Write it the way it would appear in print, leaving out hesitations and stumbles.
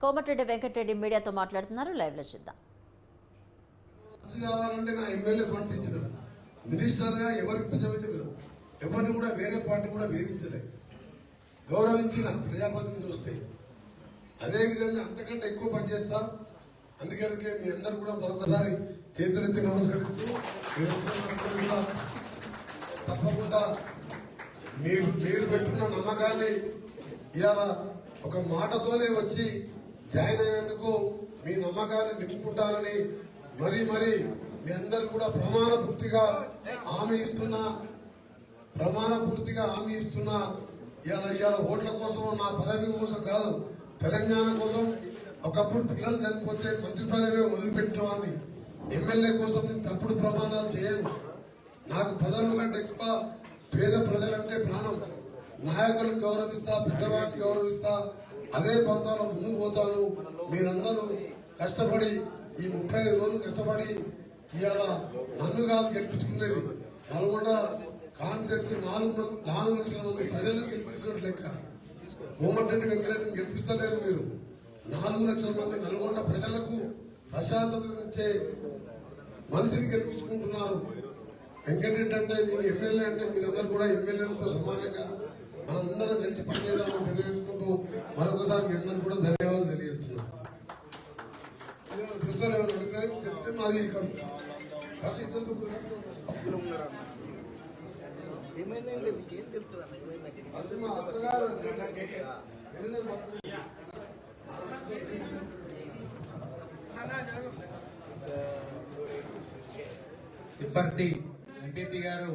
కోమటిరెడ్డి వెంకటరెడ్డి మీడియాతో మాట్లాడుతున్నారు. లైవ్ లో చూద్దాం. కావాలంటే నా ఎమ్మెల్యే ఫండ్స్ ఇచ్చిన మినిస్టర్గా ఎవరికి ఎవరిని కూడా వేరే పార్టీ కూడా వేధించలే, గౌరవించిన ప్రజాప్రతినిధులు వస్తే అదేవిధంగా అంతకంటే ఎక్కువ పనిచేస్తా. అందుకనికే మీ అందరూ కూడా మరొకసారి చేతులెత్తి నమస్కరిస్తూ కూడా తప్పకుండా మీరు పెట్టుకున్న నమ్మకాన్ని ఇవాళ ఒక మాటతోనే వచ్చి జాయిన్ అయినందుకు మీ నమ్మకాన్ని నింపుకుంటానని మరీ మీ అందరూ కూడా ప్రమాణ పూర్తిగా హామీ ఇస్తున్నా. ఇవాళ ఓట్ల కోసం, నా పదవి కోసం కాదు, తెలంగాణ కోసం. ఒకప్పుడు పిల్లలు చనిపోతే మంత్రి పదవి వదిలిపెట్టేవాడిని. ఎమ్మెల్యే కోసం నేను తప్పుడు ప్రమాణాలు చేయను. నాకు పదవుల కంటే ఎక్కువ పేద ప్రజలంటే ప్రాణం. నాయకులను గౌరవిస్తా, పెద్దవాడిని గౌరవిస్తా. అదే పంతాలో ముందుకు పోతాను. మీరందరూ కష్టపడి ఈ 35 రోజులు కష్టపడి ఇవాళ నన్ను కాదు గెలిపించుకునేది. నల్గొండ కాన్స్టిట్యూన్సీ 4 లక్షల మంది ప్రజలను గెలిపించినట్టు లెక్క. కోమటిరెడ్డి వెంకటరెడ్డిని గెలిపిస్తలేరు మీరు. 4 లక్షల మంది నల్గొండ ప్రజలకు ప్రశాంతత ఇచ్చే మనిషిని గెలిపించుకుంటున్నారు. వెంకటరెడ్డి అంటే నేను ఎమ్మెల్యే అంటే మీరందరూ కూడా ఎమ్మెల్యేలతో సమానంగా మనందరం గెలిచి పనిచేద్దామని తెలియజేసుకుంటూ మరొకసారి మీ అందరూ కూడా ధన్యవాదాలు తెలియజేస్తున్నాను. ప్రసాద్ ఎవరు అడుగుతారు చెప్తే మాది మా అత్తగారు తిప్పర్తి ఎంపీపీ గారు